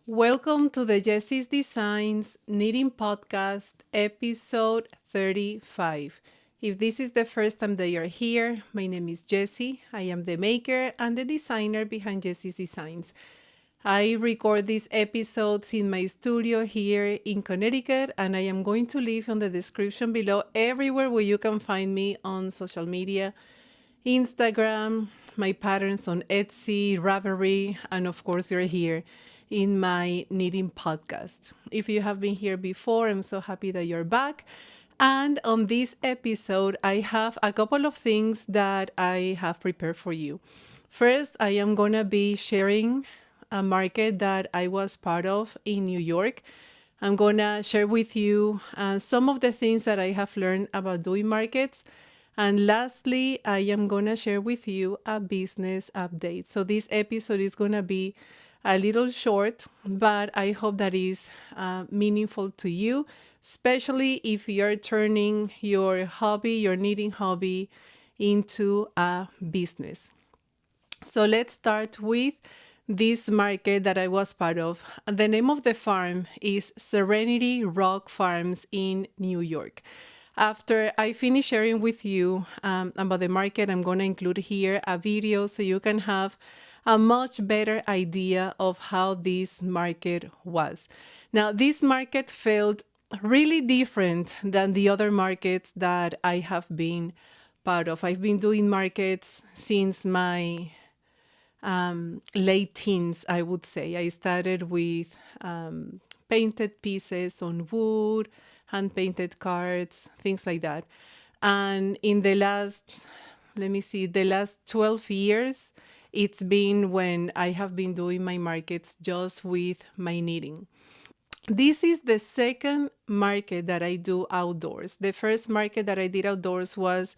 Welcome to the Yessy's Designs Knitting Podcast, episode 35. If this is the first time that you're here, my name is Yessy. I am the maker and the designer behind Yessy's Designs. I record these episodes in my studio here in Connecticut, and I am going to leave on the description below everywhere where you can find me on social media, Instagram, my patterns on Etsy, Ravelry, and of course, you're here in my knitting podcast. If you have been here before, I'm so happy that you're back. And on this episode, I have a couple of things that I have prepared for you. First, I am going to be sharing a market that I was part of in New York. I'm going to share with you some of the things that I have learned about doing markets. And lastly, I am going to share with you a business update. So this episode is going to be a little short, but I hope that is meaningful to you, especially if you're turning your hobby, your knitting hobby, into a business. So let's start with this market that I was part of. The name of the farm is Serenity Rock Farms in New York. After I finish sharing with you about the market, I'm going to include here a video so you can have a much better idea of how this market was. Now, this market felt really different than the other markets that I have been part of. I've been doing markets since my late teens, I would say. I started with painted pieces on wood, hand painted cards, things like that. And in the last, the last 12 years, it's been when I have been doing my markets just with my knitting. This is the second market that I do outdoors. The first market that I did outdoors was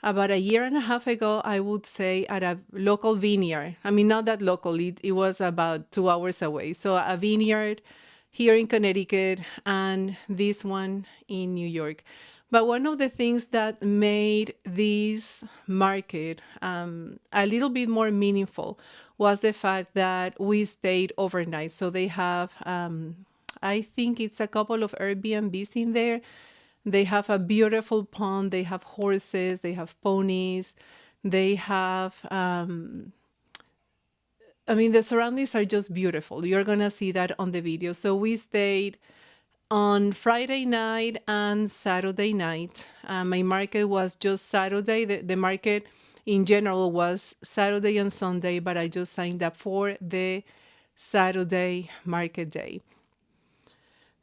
about a year and a half ago, I would say, at a local vineyard. I mean, not that local, it was about 2 hours away. So a vineyard here in Connecticut and this one in New York. But one of the things that made this market a little bit more meaningful was the fact that we stayed overnight. So they have, I think it's a couple of Airbnbs in there. They have a beautiful pond. They have horses. They have ponies. They have, the surroundings are just beautiful. You're going to see that on the video. So we stayed on Friday night and Saturday night. My market was just Saturday. The market in general was Saturday and Sunday, but I just signed up for the Saturday market day.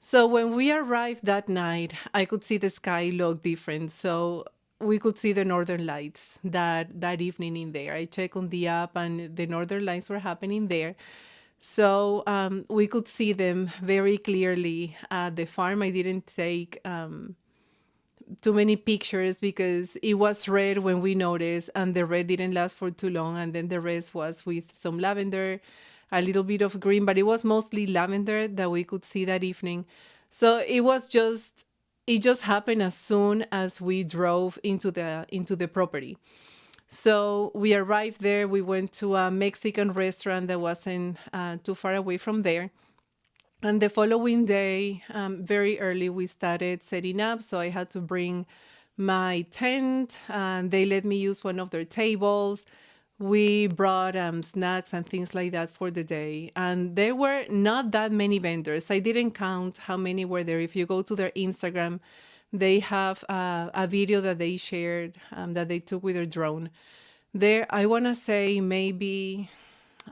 So when we arrived that night, I could see the sky look different. So we could see the northern lights that evening in there. I checked on the app and the northern lights were happening there. So we could see them very clearly at the farm. I didn't take too many pictures because it was red when we noticed, and the red didn't last for too long. And then the rest was with some lavender, a little bit of green, but it was mostly lavender that we could see that evening. So it just happened as soon as we drove into the property. So we arrived there. We went to a Mexican restaurant that wasn't too far away from there. And the following day, very early, we started setting up. So I had to bring my tent, and they let me use one of their tables. We brought snacks and things like that for the day. And there were not that many vendors. I didn't count how many were there. If you go to their Instagram, they have a video that they shared that they took with their drone. There, I want to say maybe,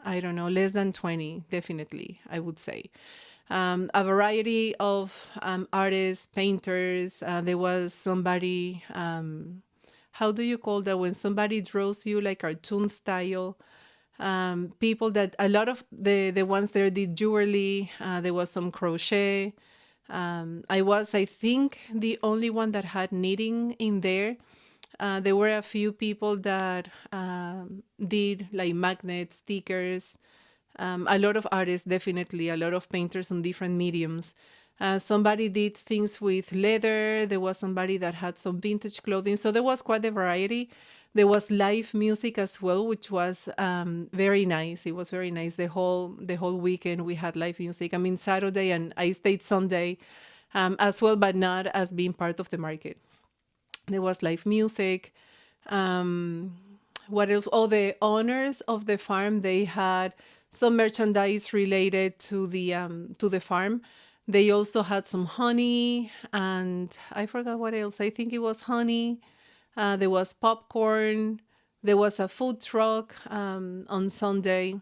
I don't know, less than 20, definitely, I would say. A variety of artists, painters. There was somebody, how do you call that when somebody draws you like cartoon style? People that, a lot of the ones there did jewelry. There was some crochet. I think, the only one that had knitting in there. There were a few people that did like magnets, stickers, a lot of artists, definitely, a lot of painters on different mediums. Somebody did things with leather. There was somebody that had some vintage clothing. So there was quite a variety. There was live music as well, which was very nice. It was very nice. The whole weekend we had live music. I mean, Saturday, and I stayed Sunday as well, but not as being part of the market. There was live music. What else? Oh, the owners of the farm, they had some merchandise related to the farm. They also had some honey, and I forgot what else. I think it was honey. There was popcorn. There was a food truck on Sunday.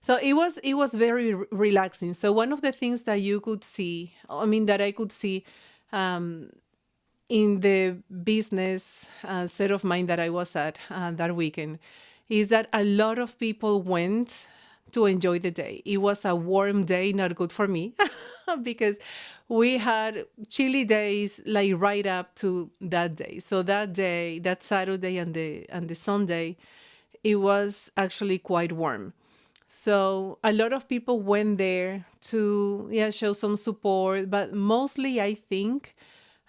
So it was very relaxing. So one of the things that you could see, I mean, that I could see in the business set of mind that I was at that weekend, is that a lot of people went to enjoy the day. It was a warm day, not good for me, because we had chilly days like right up to that day. So that day, that Saturday and the Sunday, it was actually quite warm. So a lot of people went there to show some support, but mostly I think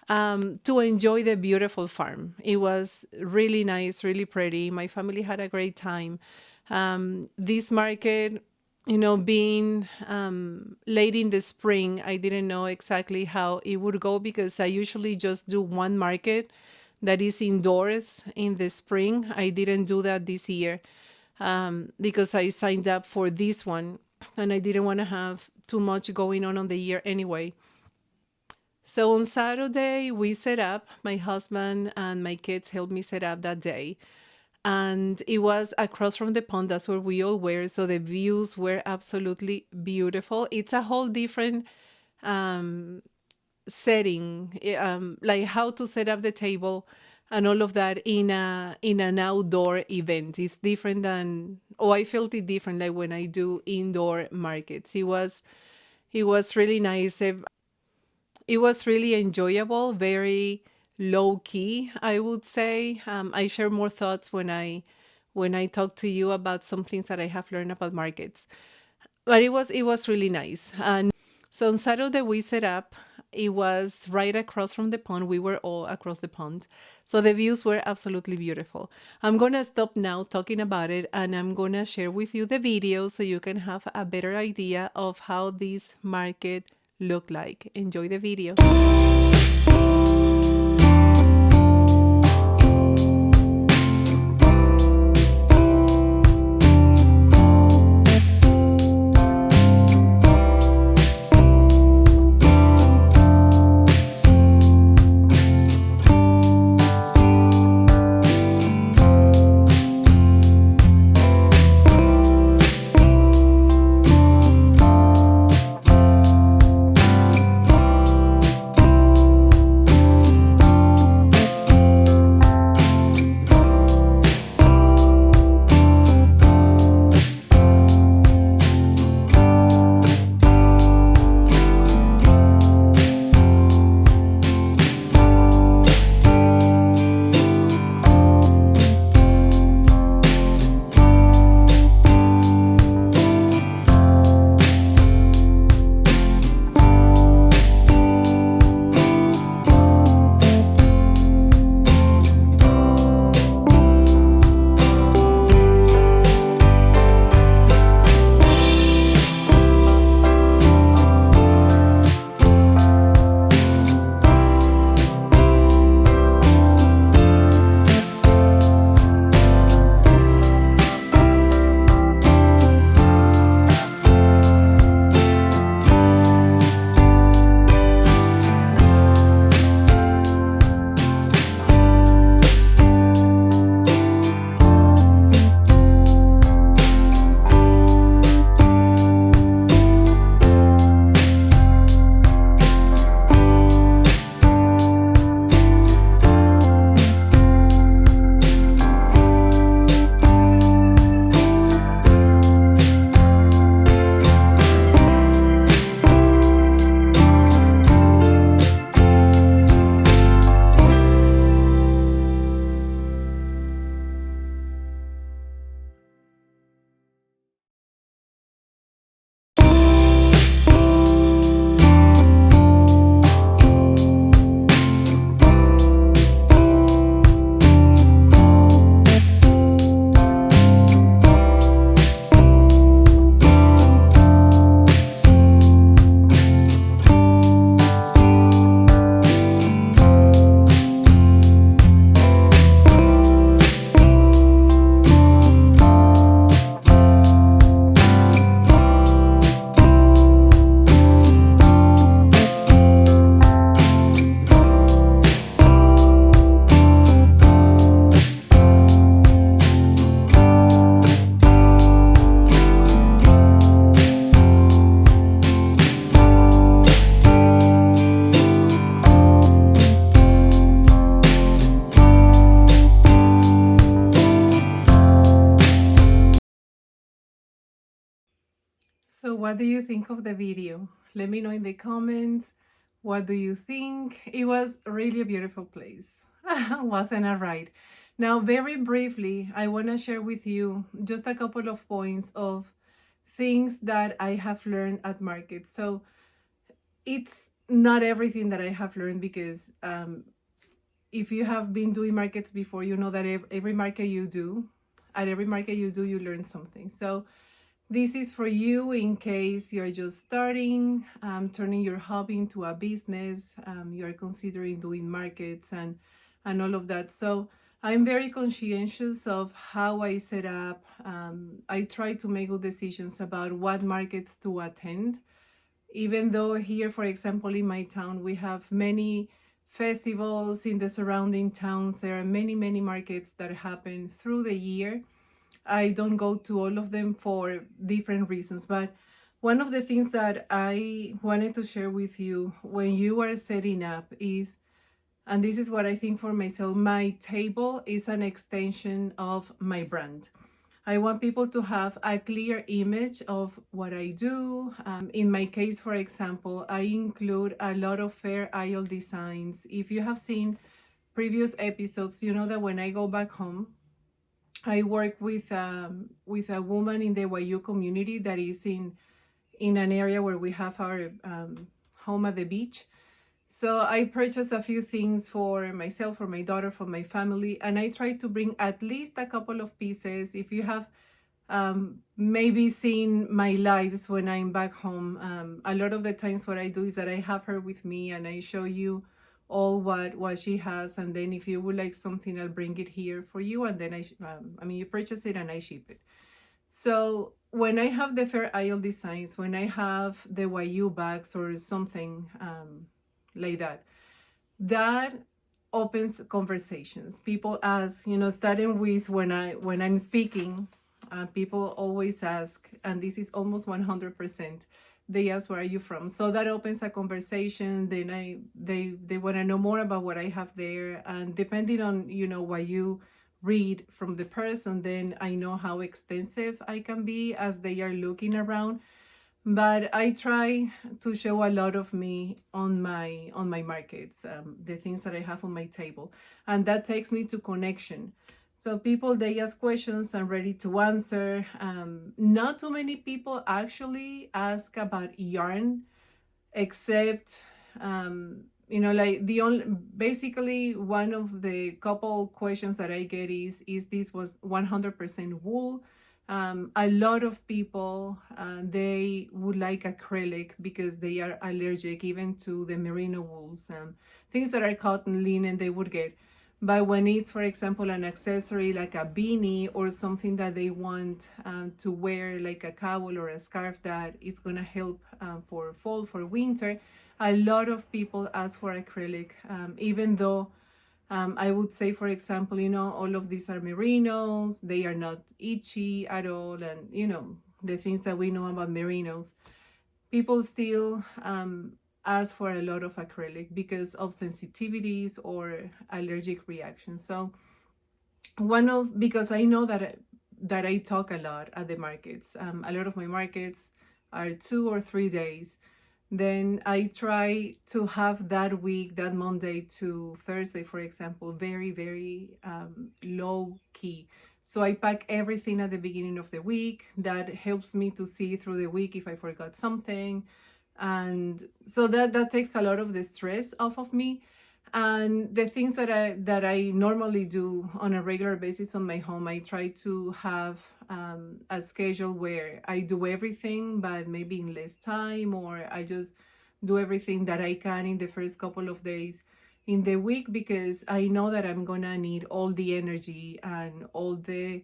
to enjoy the beautiful farm. It was really nice, really pretty. My family had a great time. This market, being late in the spring, I didn't know exactly how it would go because I usually just do one market that is indoors in the spring. I didn't do that this year because I signed up for this one and I didn't want to have too much going on the year anyway. So on Saturday, we set up, my husband and my kids helped me set up that day. And it was across from the pond. That's where we all were. So the views were absolutely beautiful. It's a whole different setting, like how to set up the table and all of that in an outdoor event. It's different than, I felt it different like when I do indoor markets. It was really nice. It was really enjoyable, very low key, I would say. I share more thoughts when I talk to you about some things that I have learned about markets. But it was really nice. And so on Saturday we set up. It was right across from the pond. We were all across the pond. So the views were absolutely beautiful. I'm going to stop now talking about it and I'm going to share with you the video so you can have a better idea of how this market looked like. Enjoy the video. what do you think of the video? Let me know in the comments. What do you think? It was really a beautiful place. Wasn't it right? Now, very briefly, I want to share with you just a couple of points of things that I have learned at market. So it's not everything that I have learned because if you have been doing markets before, you know that every market you do, at every market you do, you learn something. So this is for you in case you're just starting, turning your hobby into a business, you're considering doing markets and all of that. So I'm very conscientious of how I set up. I try to make good decisions about what markets to attend. Even though here, for example, in my town, we have many festivals in the surrounding towns, there are many markets that happen through the year. I don't go to all of them for different reasons, but one of the things that I wanted to share with you when you are setting up is, and this is what I think for myself, my table is an extension of my brand. I want people to have a clear image of what I do. In my case, for example, I include a lot of fair isle designs. If you have seen previous episodes, you know that when I go back home, I work with a woman in the Wayu community that is in an area where we have our home at the beach. So I purchased a few things for myself, for my daughter, for my family, and I try to bring at least a couple of pieces. If you have maybe seen my lives when I'm back home, a lot of the times what I do is that I have her with me and I show you all what she has, and then if you would like something, I'll bring it here for you, and then you purchase it and I ship it. So when I have the Fair Isle designs, when I have the Wayu bags or something like that, that opens conversations. People ask, starting with when I'm speaking, people always ask, and this is almost 100%. They ask, where are you from? So that opens a conversation. Then they want to know more about what I have there, and depending on what you read from the person, then I know how extensive I can be as they are looking around. But I try to show a lot of me on my markets, the things that I have on my table, and that takes me to connection. So people, they ask questions, I'm ready to answer. Not too many people actually ask about yarn, except like basically one of the couple questions that I get is this was 100% wool? A lot of people, they would like acrylic because they are allergic even to the merino wools. Things that are cotton, linen, they would get. But when it's, for example, an accessory like a beanie or something that they want to wear, like a cowl or a scarf that it's going to help for fall, for winter, a lot of people ask for acrylic, even though I would say, for example, all of these are merinos, they are not itchy at all, and the things that we know about merinos, people still ask for a lot of acrylic because of sensitivities or allergic reactions. So because I know that I talk a lot at the markets, a lot of my markets are 2 or 3 days. Then I try to have that week, that Monday to Thursday, for example, very, very low key. So I pack everything at the beginning of the week. That helps me to see through the week if I forgot something. And so that takes a lot of the stress off of me. And the things that I normally do on a regular basis on my home, I try to have a schedule where I do everything, but maybe in less time, or I just do everything that I can in the first couple of days in the week, because I know that I'm gonna need all the energy and all the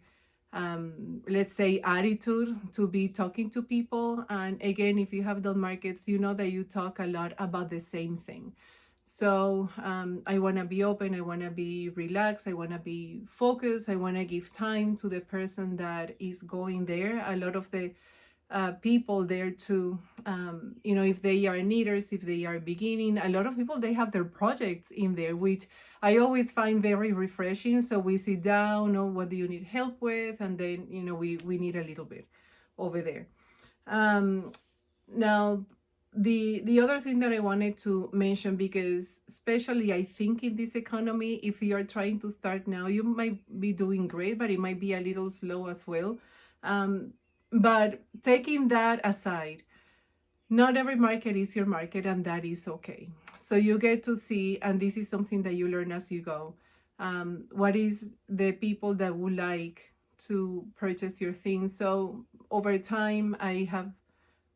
let's say attitude to be talking to people. And again, if you have done markets, you know that you talk a lot about the same thing. So I want to be open, I want to be relaxed, I want to be focused, I want to give time to the person that is going there. A lot of the people there too, if they are knitters, if they are beginning, a lot of people, they have their projects in there, which I always find very refreshing. So we sit down, oh, what do you need help with? And then, we need a little bit over there. Now, the other thing that I wanted to mention, because especially I think in this economy, if you're trying to start now, you might be doing great, but it might be a little slow as well. Um, but taking that aside, not every market is your market, and that is okay. So you get to see, and this is something that you learn as you go, what is the people that would like to purchase your things. So over time, I have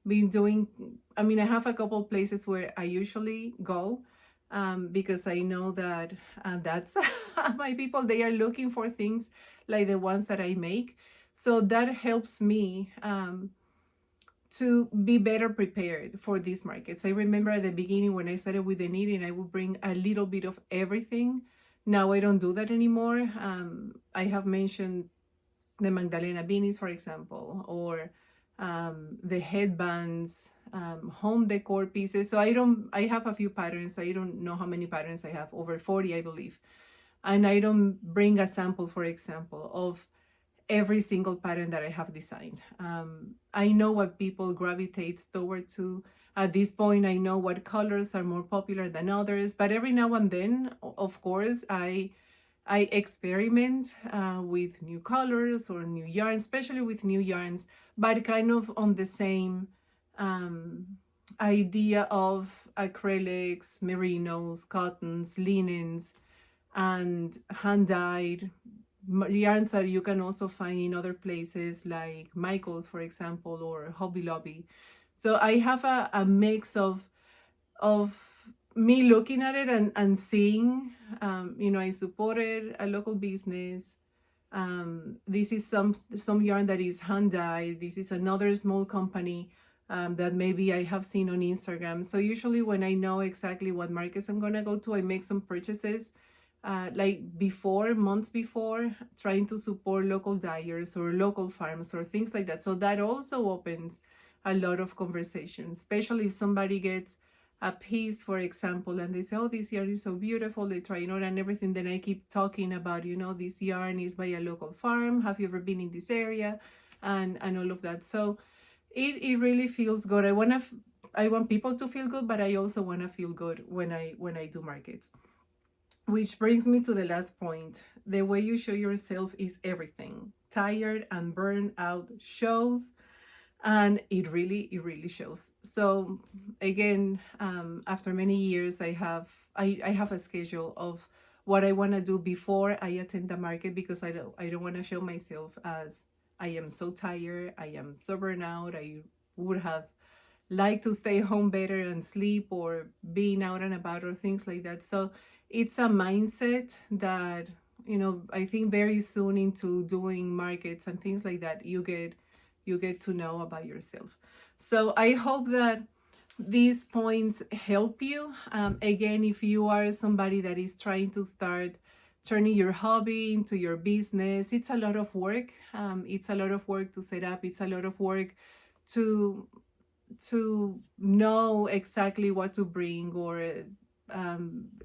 been doing, I mean, I have a couple places where I usually go, because I know that that's my people. They are looking for things like the ones that I make. So that helps me to be better prepared for these markets. I remember at the beginning when I started with the knitting, I would bring a little bit of everything. Now I don't do that anymore. I have mentioned the Magdalena beanies, for example, or the headbands, home decor pieces. So I have a few patterns. I don't know how many patterns I have, over 40, I believe. And I don't bring a sample, for example, of every single pattern that I have designed. I know what people gravitate toward to. At this point, I know what colors are more popular than others, but every now and then, of course, I experiment with new colors or new yarns, especially with new yarns, but kind of on the same um, idea of acrylics, merinos, cottons, linens, and hand dyed yarns that you can also find in other places like Michael's, for example, or Hobby Lobby. So I have a mix of me looking at it and seeing, I supported a local business. This is some yarn that is hand dyed. This is another small company that maybe I have seen on Instagram. So usually when I know exactly what markets I'm gonna go to, I make some purchases like before, months before, trying to support local dyers or local farms or things like that. So that also opens a lot of conversations, especially if somebody gets a piece, for example, and they say, oh, this yarn is so beautiful, they try it on and everything. Then I keep talking about, this yarn is by a local farm. Have you ever been in this area? And all of that. So it really feels good. I want people to feel good, but I also want to feel good when I do markets. Which brings me to the last point. The way you show yourself is everything. Tired and burned out shows, and it really shows. So again, after many years, I have a schedule of what I want to do before I attend the market, because I don't want to show myself as I am so tired, I am so burned out, I would have liked to stay home better and sleep, or being out and about, or things like that. So it's a mindset that, I think very soon into doing markets and things like that, you get to know about yourself. So I hope that these points help you. Again, if you are somebody that is trying to start turning your hobby into your business, it's a lot of work. It's a lot of work to set up. It's a lot of work to know exactly what to bring, or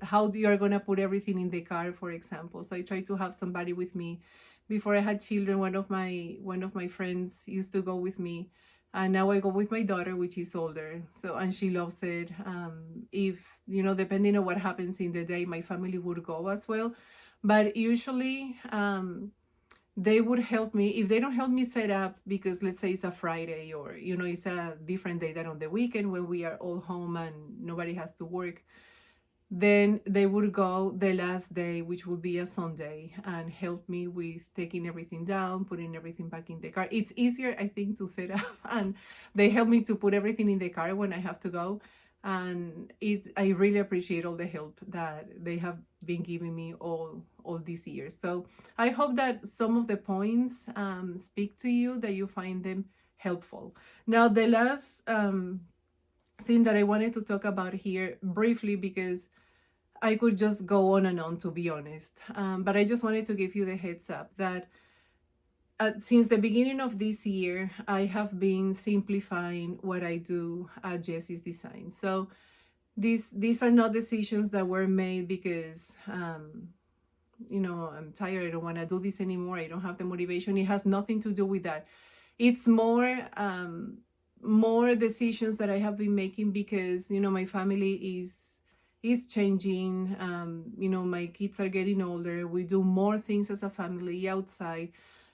how you're going to put everything in the car, for example. So I try to have somebody with me. Before I had children, one of my friends used to go with me, and now I go with my daughter, which is older, so, and she loves it. If depending on what happens in the day, my family would go as well, but usually they would help me. If they don't help me set up, because let's say it's a Friday, or it's a different day than on the weekend when we are all home and nobody has to work, then they would go the last day, which would be a Sunday, and help me with taking everything down, putting everything back in the car. It's easier, I think, to set up, and they help me to put everything in the car when I have to go. And I really appreciate all the help that they have been giving me all these years. So I hope that some of the points speak to you, that you find them helpful. Now, the last thing that I wanted to talk about here briefly, because I could just go on and on, to be honest. But I just wanted to give you the heads up that since the beginning of this year, I have been simplifying what I do at Yessy's Design. So these are not decisions that were made because, I'm tired, I don't want to do this anymore, I don't have the motivation. It has nothing to do with that. It's more more decisions that I have been making because, my family is changing. My kids are getting older. We do more things as a family outside.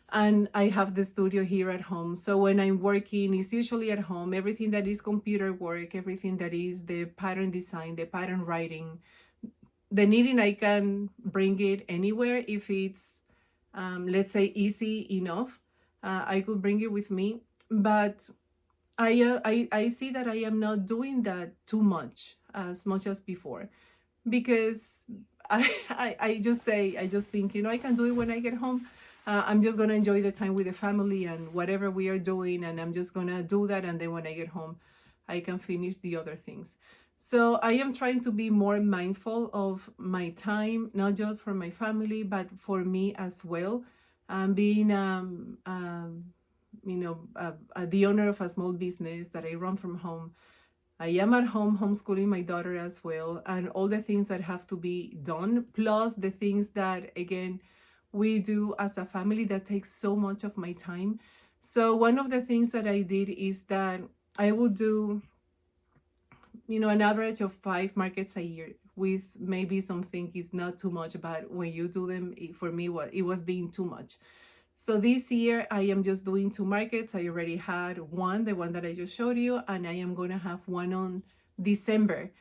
And I have the studio here at home. So when I'm working, it's usually at home. Everything that is computer work, everything that is the pattern design, the pattern writing, the knitting, I can bring it anywhere if it's, let's say, easy enough. I could bring it with me. But I see that I am not doing that too much as before, because I just think, I can do it when I get home. I'm just gonna enjoy the time with the family and whatever we are doing, and I'm just gonna do that, and then when I get home, I can finish the other things. So I am trying to be more mindful of my time, not just for my family, but for me as well. Being the owner of a small business that I run from home. I am at home homeschooling my daughter as well, and all the things that have to be done, plus the things that, again, we do as a family that takes so much of my time. So, one of the things that I did is that I would do, an average of 5 markets a year, with maybe something is not too much, but when you do them, for me, it was being too much. So this year I am just doing 2 markets. I already had one, the one that I just showed you, and I am going to have one on December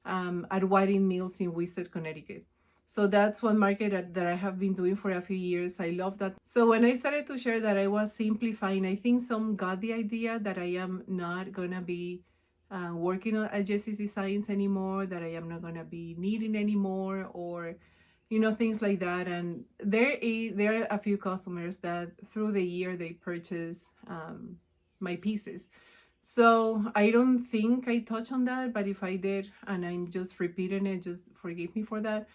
at Whiting Mills in Wizard, Connecticut. So that's one market that I have been doing for a few years. I love that. So when I started to share that I was simplifying, I think some got the idea that I am not going to be working on at Yessy's Designs anymore, that I am not going to be knitting anymore, or things like that. And there are a few customers that through the year they purchase my pieces. So I don't think I touched on that, but if I did and I'm just repeating it, just forgive me for that.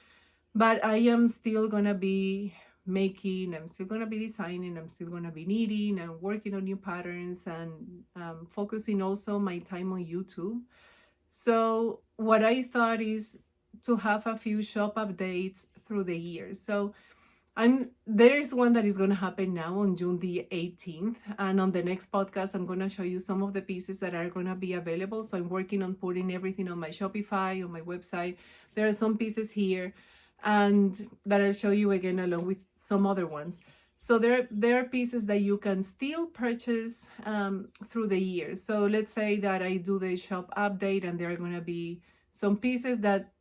But I am still gonna be making, I'm still gonna be designing, I'm still gonna be knitting and working on new patterns, and focusing also my time on YouTube. So what I thought is to have a few shop updates through the year. So there's one that is going to happen now on June the 18th, and on the next podcast I'm going to show you some of the pieces that are going to be available. So I'm working on putting everything on my Shopify, on my website. There are some pieces here and that I'll show you again along with some other ones. So there are pieces that you can still purchase through the year. So let's say that I do the shop update and there are going to be some pieces that,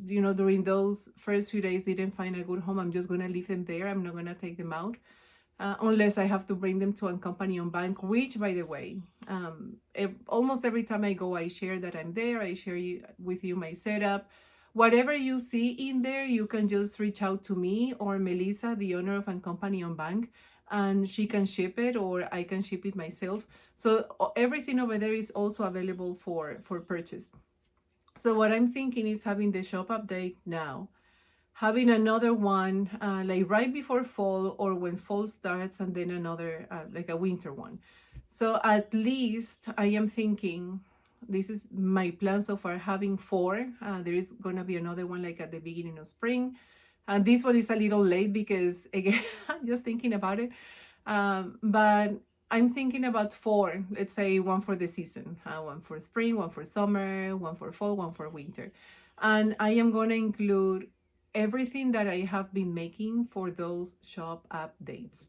during those first few days didn't find a good home. I'm just going to leave them there. I'm not going to take them out unless I have to bring them to a company on bank, which, by the way, almost every time I go, I share that I'm there. I share with you my setup. Whatever you see in there, you can just reach out to me or Melissa, the owner of a company on bank, and she can ship it, or I can ship it myself. So everything over there is also available for purchase. So what I'm thinking is having the shop update now, having another one like right before fall or when fall starts, and then another like a winter one. So at least I am thinking, this is my plan so far, having 4. There is going to be another one like at the beginning of spring. And this one is a little late because, again, I'm just thinking about it. But I'm thinking about 4, let's say one for the season, one for spring, one for summer, one for fall, one for winter. And I am going to include everything that I have been making for those shop updates.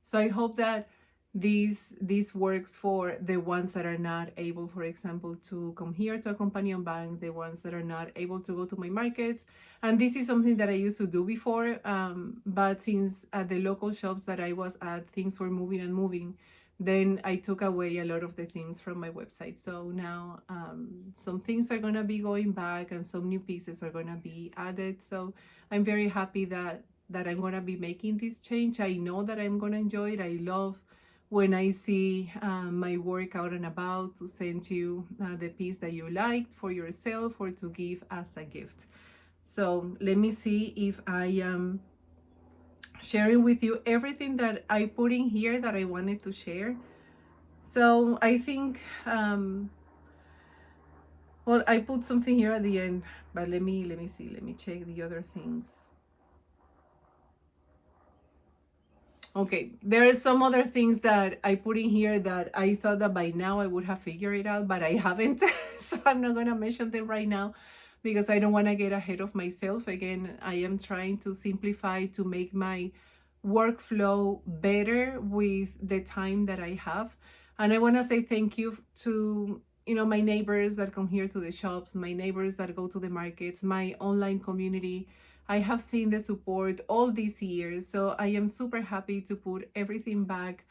So I hope that this works for the ones that are not able, for example, to come here to a company on bank, the ones that are not able to go to my markets. And this is something that I used to do before, but since at the local shops that I was at, things were moving and moving, then I took away a lot of the things from my website. So now some things are going to be going back and some new pieces are going to be added. So I'm very happy that I'm going to be making this change. I know that I'm going to enjoy it. I love when I see my work out and about, to send you the piece that you liked for yourself or to give as a gift. So let me see if I am sharing with you everything that I put in here that I wanted to share. So I think, well, I put something here at the end, but let me see, let me check the other things. Okay, there are some other things that I put in here that I thought that by now I would have figured it out, but I haven't. So I'm not going to mention them right now because I don't want to get ahead of myself. Again, I am trying to simplify to make my workflow better with the time that I have. And I want to say thank you to my neighbors that come here to the shops, my neighbors that go to the markets, my online community. I have seen the support all these years, so I am super happy to put everything back,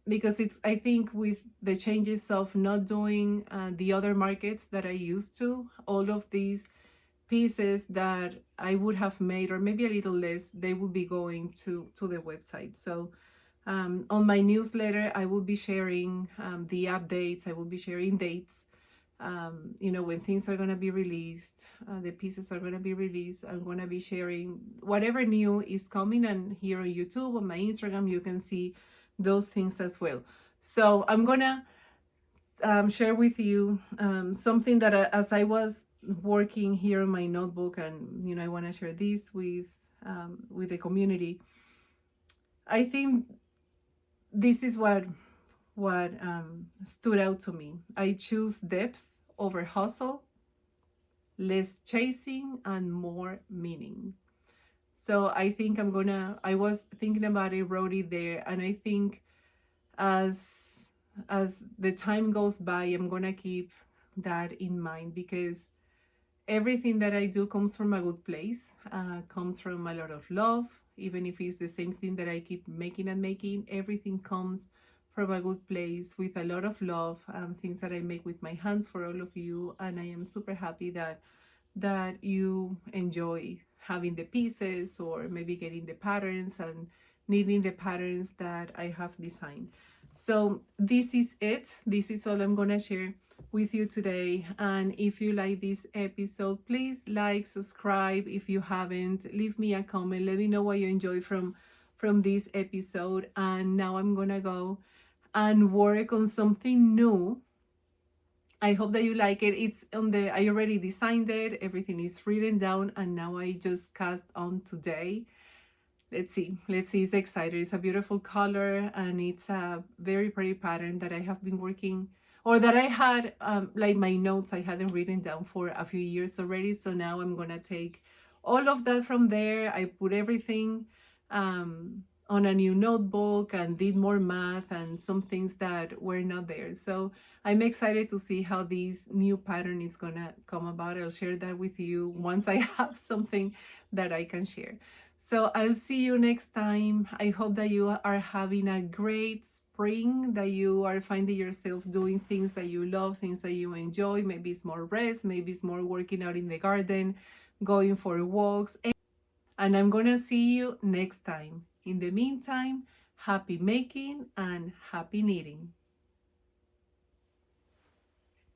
because it's, I think, with the changes of not doing the other markets that I used to, all of these pieces that I would have made, or maybe a little less, they will be going to the website. So on my newsletter, I will be sharing the updates, I will be sharing dates, when things are going to be released, the pieces are going to be released. I'm going to be sharing whatever new is coming, and here on YouTube, on my Instagram, you can see those things as well. So I'm going to share with you something that as I was working here on my notebook, and I want to share this with the community. I think this is what stood out to me. I choose depth over hustle, less chasing, and more meaning. So I think I was thinking about it, wrote it there, and I think as the time goes by, I'm gonna keep that in mind, because everything that I do comes from a good place, comes from a lot of love. Even if it's the same thing that I keep making and making, everything comes from a good place with a lot of love, things that I make with my hands for all of you. And I am super happy that you enjoy having the pieces, or maybe getting the patterns and knitting the patterns that I have designed. So this is it. This is all I'm gonna share with you today. And if you like this episode, please like, subscribe. If you haven't, leave me a comment, let me know what you enjoy from this episode. And now I'm gonna go and work on something new. I hope that you like it. It's on I already designed it, everything is written down, and now I just cast on today. Let's see, it's excited. It's a beautiful color, and it's a very pretty pattern that I have been working, or that I had, like my notes, I hadn't written down for a few years already. So now I'm gonna take all of that from there. I put everything on a new notebook and did more math and some things that were not there. So I'm excited to see how this new pattern is gonna come about. I'll share that with you once I have something that I can share. So I'll see you next time. I hope that you are having a great spring, that you are finding yourself doing things that you love, things that you enjoy. Maybe it's more rest, maybe it's more working out in the garden, going for walks. And I'm gonna see you next time. In the meantime, happy making and happy knitting.